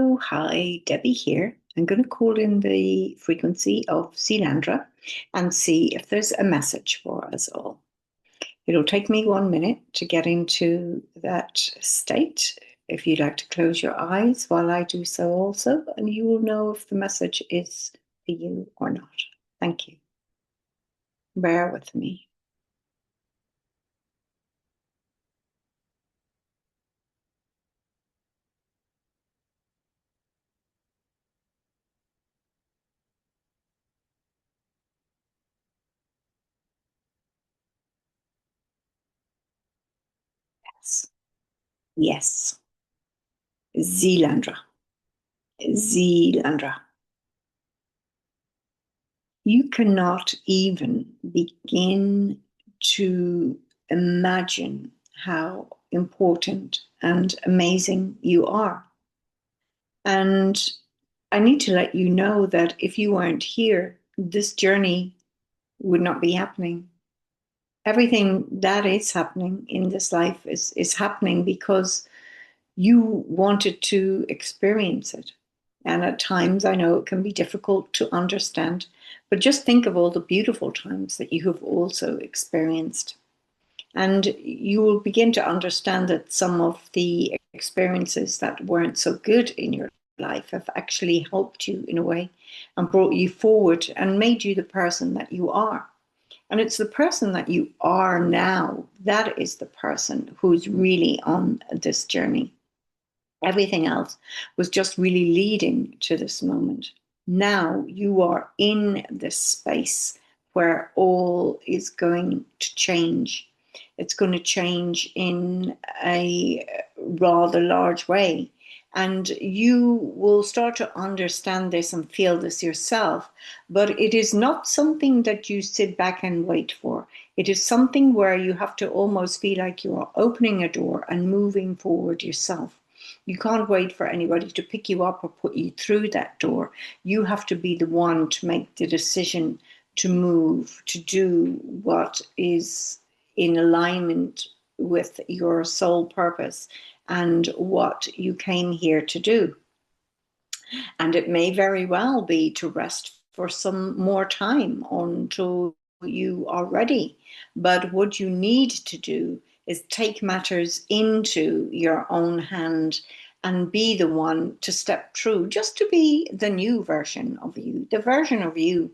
Hello, hi, Debbie here. I'm going to call in the frequency of Zeelandra and see if there's a message for us all. It'll take me 1 minute to get into that state. If you'd like to close your eyes while I do so also, and you will know if the message is for you or not. Thank you. Bear with me. Yes. Yes. Zeelandra. Zeelandra. You cannot even begin to imagine how important and amazing you are. And I need to let you know that if you weren't here, this journey would not be happening. Everything that is happening in this life is happening because you wanted to experience it. And at times, I know it can be difficult to understand, but just think of all the beautiful times that you have also experienced. And you will begin to understand that some of the experiences that weren't so good in your life have actually helped you in a way and brought you forward and made you the person that you are. And it's the person that you are now that is the person who's really on this journey. Everything else was just really leading to this moment. Now you are in this space where all is going to change. It's going to change in a rather large way. And you will start to understand this and feel this yourself. But it is not something that you sit back and wait for. It is something where you have to almost feel like you are opening a door and moving forward yourself. You can't wait for anybody to pick you up or put you through that door. You have to be the one to make the decision to move, to do what is in alignment with your soul purpose and what you came here to do. And it may very well be to rest for some more time until you are ready. But what you need to do is take matters into your own hand and be the one to step through, just to be the new version of you, the version of you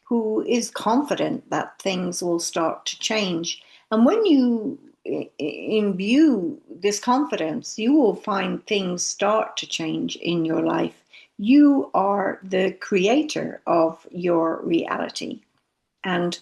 who is confident that things will start to change. And when you imbue this confidence, you will find things start to change in your life. You are the creator of your reality. And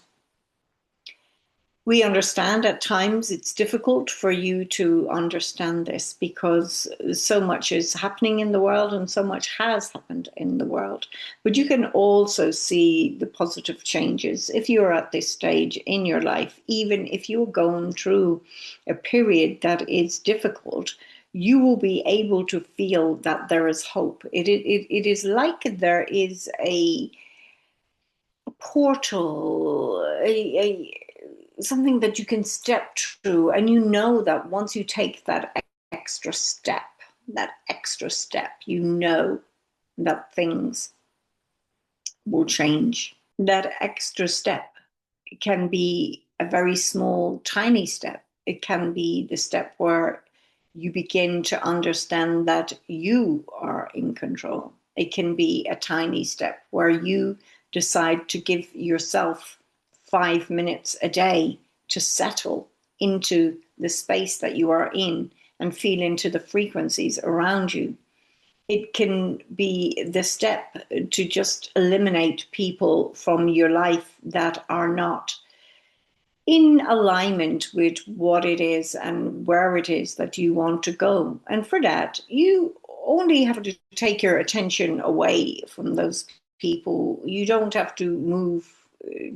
we understand at times it's difficult for you to understand this because so much is happening in the world and so much has happened in the world. But you can also see the positive changes if you're at this stage in your life, even if you're going through a period that is difficult. You will be able to feel that there is hope. It is like there is a portal, something that you can step through, and you know that once you take that extra step, you know that things will change. That extra step can be a very small, tiny step. It can be the step where you begin to understand that you are in control. It can be a tiny step where you decide to give yourself 5 minutes a day to settle into the space that you are in and feel into the frequencies around you. It can be the step to just eliminate people from your life that are not in alignment with what it is and where it is that you want to go. And for that, you only have to take your attention away from those people. You don't have to move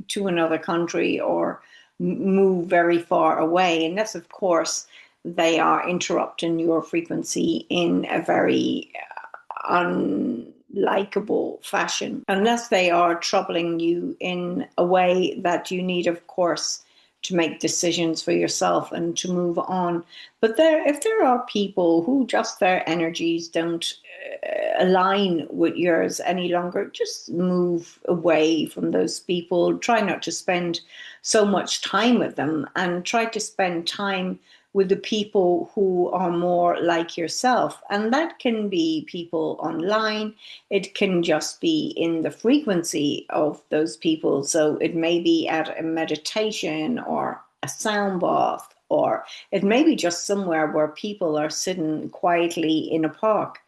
to another country or move very far away, unless, of course, they are interrupting your frequency in a very unlikable fashion, unless they are troubling you in a way that you need, of course, to make decisions for yourself and to move on. But if there are people who just their energies don't align with yours any longer, just move away from those people. Try not to spend so much time with them, and try to spend time with the people who are more like yourself. And that can be people online. It can just be in the frequency of those people. So it may be at a meditation or a sound bath, or it may be just somewhere where people are sitting quietly in a park,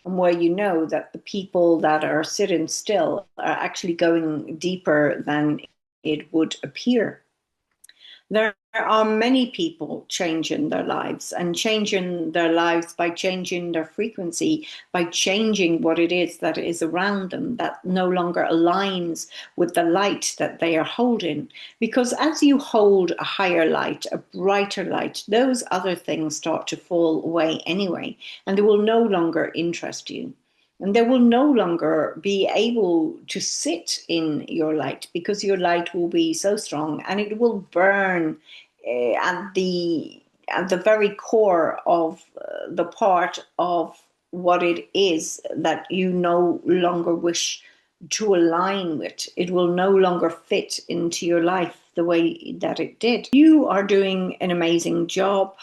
and where you know that the people that are sitting still are actually going deeper than it would appear. There are many people changing their lives, and changing their lives by changing their frequency, by changing what it is that is around them that no longer aligns with the light that they are holding. Because as you hold a higher light, a brighter light, those other things start to fall away anyway, and they will no longer interest you. And they will no longer be able to sit in your light, because your light will be so strong and it will burn at the very core of the part of what it is that you no longer wish to align with. It will no longer fit into your life the way that it did. You are doing an amazing job.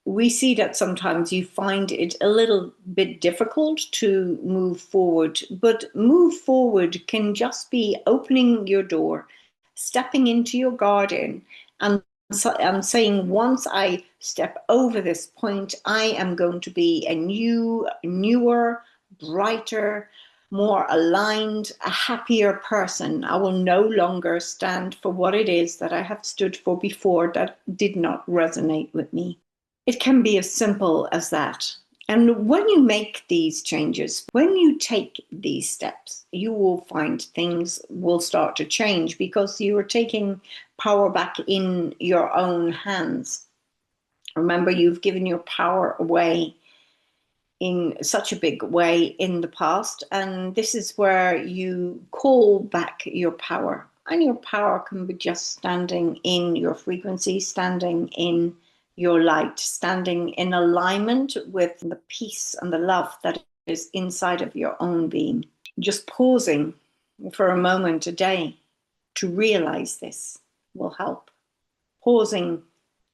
We see that sometimes you find it a little bit difficult to move forward, but move forward can just be opening your door, stepping into your garden, and saying, once I step over this point, I am going to be a newer, brighter, more aligned, a happier person. I will no longer stand for what it is that I have stood for before that did not resonate with me. It can be as simple as that. And when you make these changes, when you take these steps, you will find things will start to change, because you are taking power back in your own hands. Remember, you've given your power away in such a big way in the past, and this is where you call back your power. And your power can be just standing in your frequency, standing in your light, standing in alignment with the peace and the love that is inside of your own being. Just pausing for a moment a day to realize this will help. Pausing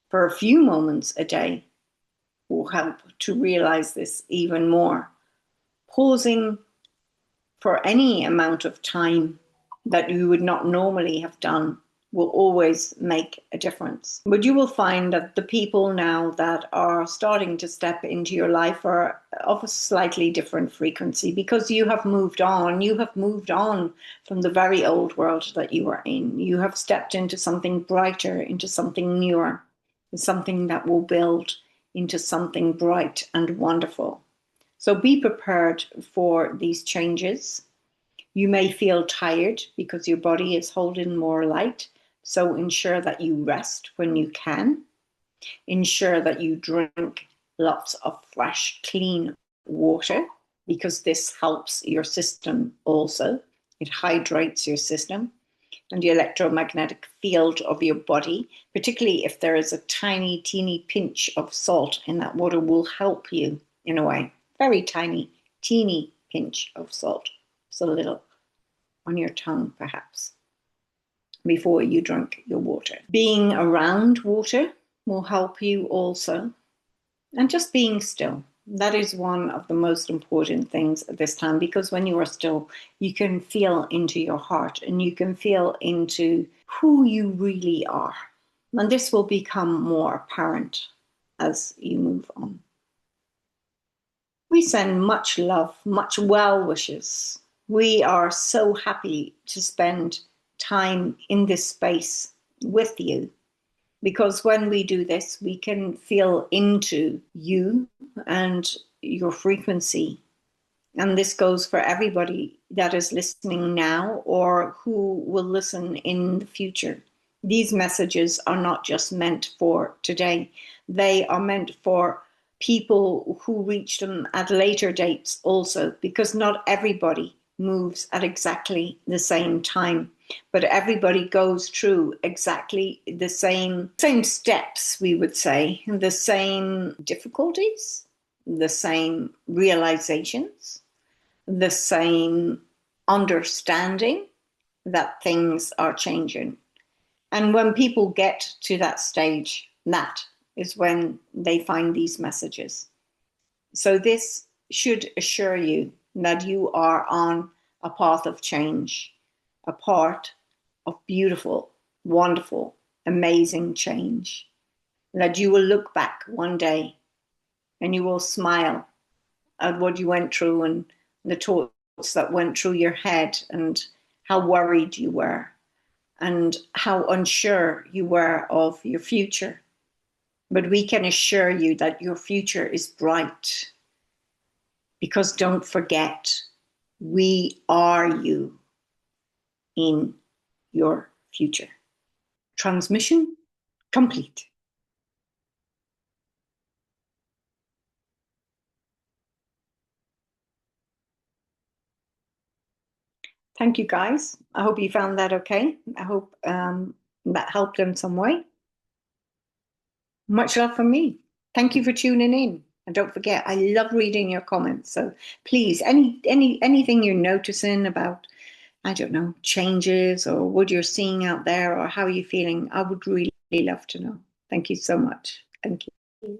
for a few moments a day will help to realize this even more. Pausing for any amount of time that you would not normally have done will always make a difference. But you will find that the people now that are starting to step into your life are of a slightly different frequency, because you have moved on. You have moved on from the very old world that you were in. You have stepped into something brighter, into something newer, something that will build into something bright and wonderful. So be prepared for these changes. You may feel tired because your body is holding more light. So ensure that you rest when you can. Ensure that you drink lots of fresh, clean water, because this helps your system also. It hydrates your system and the electromagnetic field of your body, particularly if there is a tiny, teeny pinch of salt in that water, will help you in a way. Very tiny, teeny pinch of salt. Just a little on your tongue, perhaps, before you drink your water. Being around water will help you also. And just being still. That is one of the most important things at this time, because when you are still, you can feel into your heart and you can feel into who you really are. And this will become more apparent as you move on. We send much love, much well wishes. We are so happy to spend time in this space with you, because when we do this, we can feel into you and your frequency. And this goes for everybody that is listening now or who will listen in the future. These messages are not just meant for today. They are meant for people who reach them at later dates also, because not everybody moves at exactly the same time, but everybody goes through exactly the same steps, we would say, the same difficulties, the same realizations, the same understanding that things are changing. And when people get to that stage, that is when they find these messages. So this should assure you that you are on a path of change, a part of beautiful, wonderful, amazing change. That you will look back one day and you will smile at what you went through and the thoughts that went through your head and how worried you were and how unsure you were of your future. But we can assure you that your future is bright, because don't forget, we are you in your future. Transmission complete. Thank you, guys. I hope you found that okay. I hope that helped in some way. Much love from me. Thank you for tuning in. And don't forget, I love reading your comments. So please, anything you're noticing about, I don't know, changes or what you're seeing out there or how you're feeling, I would really love to know. Thank you so much. Thank you.